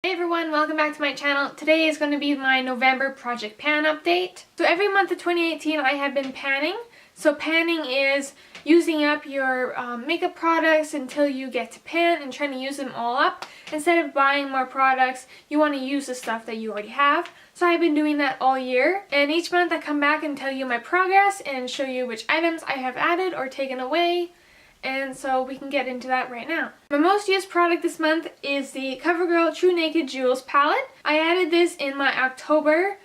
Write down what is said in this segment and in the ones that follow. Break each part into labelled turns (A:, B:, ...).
A: Hey everyone, welcome back to my channel. Today is going to be my November project pan update. So every month of 2018 I have been panning. So panning is using up your makeup products until you get to pan and trying to use them all up. Instead of buying more products, you want to use the stuff that you already have. So I've been doing that all year. And each month I come back and tell you my progress and show you which items I have added or taken away. And so we can get into that right now. My most used product this month is the CoverGirl True Naked Jewels palette. I added this in my October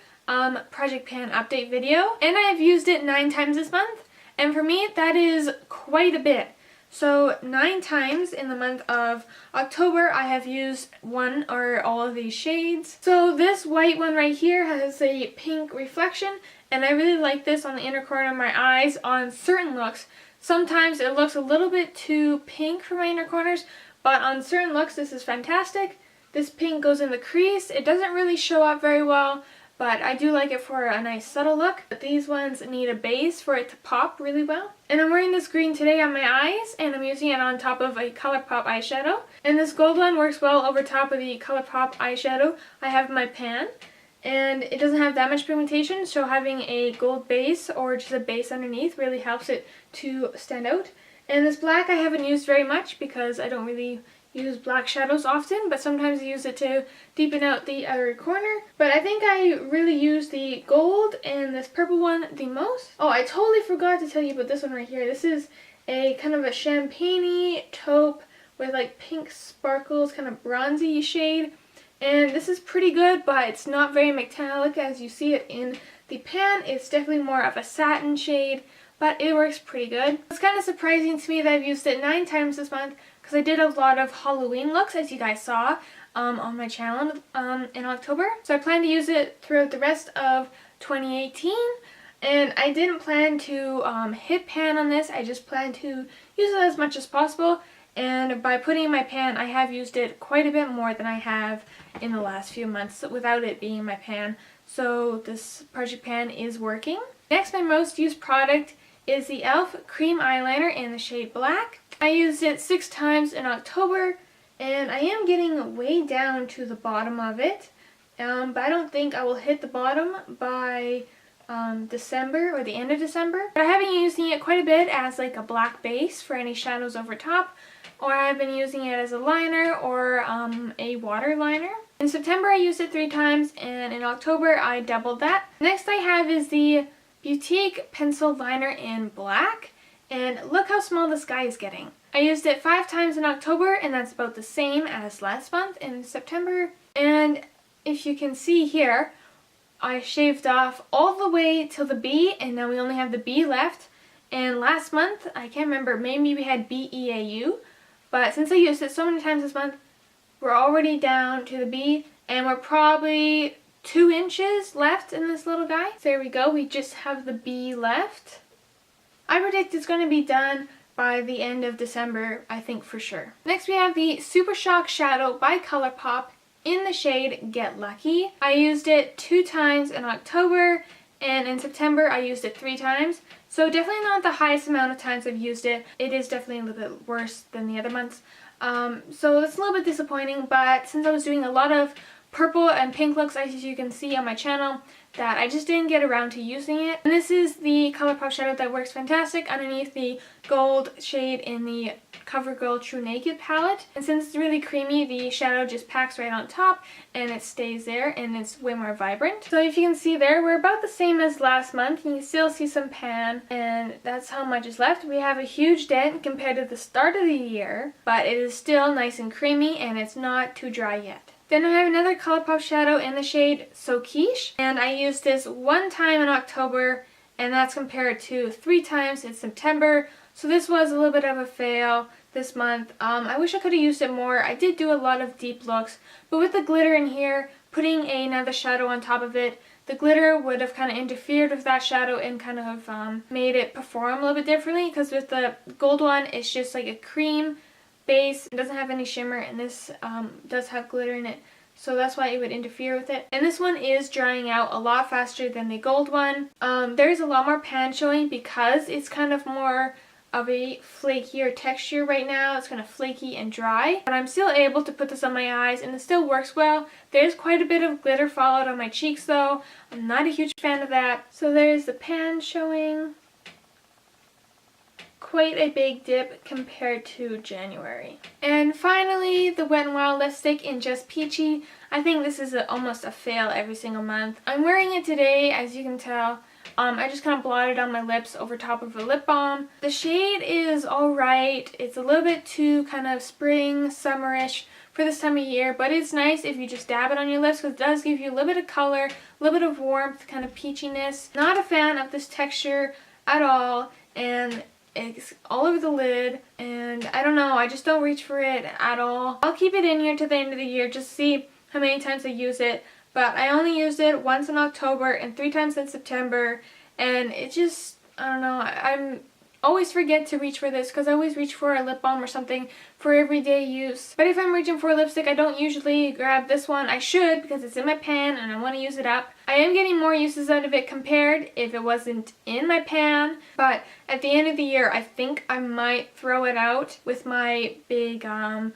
A: project pan update video, and I have used it 9 times this month, and for me that is quite a bit. So 9 times in the month of October I have used one or all of these shades. So this white one right here has a pink reflection, and I really like this on the inner corner of my eyes on certain looks. Sometimes it looks a little bit too pink for my inner corners, but on certain looks this is fantastic. This pink goes in the crease. It doesn't really show up very well, but I do like it for a nice subtle look. But these ones need a base for it to pop really well. And I'm wearing this green today on my eyes, and I'm using it on top of a ColourPop eyeshadow. And this gold one works well over top of the ColourPop eyeshadow I have in my pan. And it doesn't have that much pigmentation, so having a gold base or just a base underneath really helps it to stand out. And this black I haven't used very much because I don't really use black shadows often, but sometimes I use it to deepen out the outer corner. But I think I really use the gold and this purple one the most. Oh, I totally forgot to tell you about this one right here. This is a kind of a champagne-y taupe with like pink sparkles, kind of bronzy shade. And this is pretty good, but it's not very metallic as you see it in the pan. It's definitely more of a satin shade, but it works pretty good. It's kind of surprising to me that I've used it 9 times this month because I did a lot of Halloween looks, as you guys saw on my channel in October. So I plan to use it throughout the rest of 2018. And I didn't plan to hit pan on this. I just plan to use it as much as possible. And by putting it in my pan, I have used it quite a bit more than I have in the last few months without it being in my pan. So this project pan is working. Next, my most used product is the e.l.f. Cream Eyeliner in the shade Black. I used it 6 times in October, and I am getting way down to the bottom of it. But I don't think I will hit the bottom by December or the end of December. But I have been using it quite a bit as like a black base for any shadows over top. Or I've been using it as a liner or a water liner. In September I used it 3 times, and in October I doubled that. Next I have is the Boutique Pencil Liner in Black, and look how small this guy is getting. I used it 5 times in October, and that's about the same as last month in September. And if you can see here, I shaved off all the way till the B, and now we only have the B left. And last month, I can't remember, maybe we had BEAU. But since I used it so many times this month, we're already down to the B, and we're probably 2 inches left in this little guy. So there we go, we just have the B left. I predict it's going to be done by the end of December, I think for sure. Next we have the Super Shock Shadow by ColourPop in the shade Get Lucky. I used it 2 times in October, and in September I used it 3 times. So definitely not the highest amount of times I've used it. It is definitely a little bit worse than the other months. So that's a little bit disappointing, but since I was doing a lot of purple and pink looks, as you can see on my channel, that I just didn't get around to using it. And this is the ColourPop shadow that works fantastic underneath the gold shade in the CoverGirl True Naked palette. And since it's really creamy, the shadow just packs right on top and it stays there, and it's way more vibrant. So if you can see there, we're about the same as last month. You can still see some pan, and that's how much is left. We have a huge dent compared to the start of the year, but it is still nice and creamy, and it's not too dry yet. Then I have another ColourPop shadow in the shade So Quiche, and I used this 1 time in October, and that's compared to 3 times in September. So this was a little bit of a fail this month. I wish I could have used it more. I did do a lot of deep looks, but with the glitter in here, putting another shadow on top of it, the glitter would have kind of interfered with that shadow and kind of made it perform a little bit differently, because with the gold one, it's just like a cream base. It doesn't have any shimmer, and this does have glitter in it, so that's why it would interfere with it. And this one is drying out a lot faster than the gold one. There's a lot more pan showing because it's kind of more of a flakier texture right now. It's kind of flaky and dry, but I'm still able to put this on my eyes and it still works well. There's quite a bit of glitter fallout on my cheeks though. I'm not a huge fan of that. So there's the pan showing. Quite a big dip compared to January. And finally, the Wet n Wild lipstick in Just Peachy. I think this is almost a fail every single month. I'm wearing it today, as you can tell. I just kind of blotted on my lips over top of a lip balm. The shade is alright. It's a little bit too kind of spring, summerish for this time of year, but it's nice if you just dab it on your lips because it does give you a little bit of color, a little bit of warmth, kind of peachiness. Not a fan of this texture at all, and it's all over the lid, and I don't know, I just don't reach for it at all. I'll keep it in here to the end of the year just to see how many times I use it, but I only used it once in October and 3 times in September, and it just, I don't know, I'm always forget to reach for this because I always reach for a lip balm or something for everyday use. But if I'm reaching for a lipstick, I don't usually grab this one. I should because it's in my pan and I want to use it up. I am getting more uses out of it compared if it wasn't in my pan, but at the end of the year I think I might throw it out with my big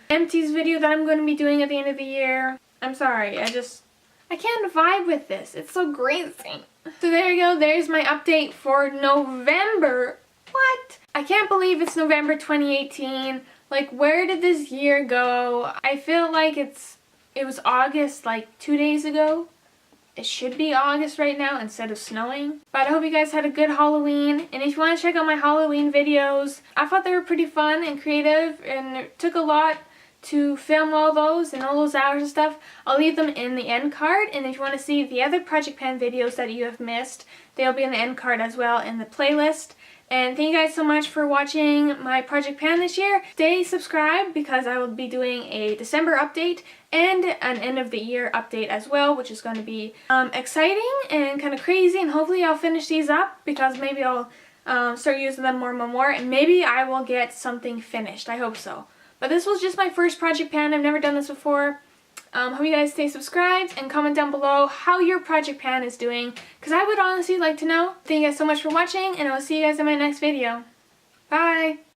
A: empties video that I'm going to be doing at the end of the year. I'm sorry, I can't vibe with this. It's so greasy. So there you go, there's my update for November. What? I can't believe it's November 2018. Like, where did this year go? I feel like it was August like 2 days ago. It should be August right now instead of snowing. But I hope you guys had a good Halloween. And if you want to check out my Halloween videos, I thought they were pretty fun and creative, and it took a lot to film all those and all those hours and stuff. I'll leave them in the end card, and if you want to see the other Project Pan videos that you have missed, they'll be in the end card as well in the playlist. And thank you guys so much for watching my Project Pan this year. Stay subscribed because I will be doing a December update and an end of the year update as well, which is going to be exciting and kind of crazy, and hopefully I'll finish these up because maybe I'll start using them more and more, and maybe I will get something finished. I hope so. But this was just my first Project Pan. I've never done this before. Hope you guys stay subscribed and comment down below how your Project Pan is doing, because I would honestly like to know. Thank you guys so much for watching, and I will see you guys in my next video. Bye!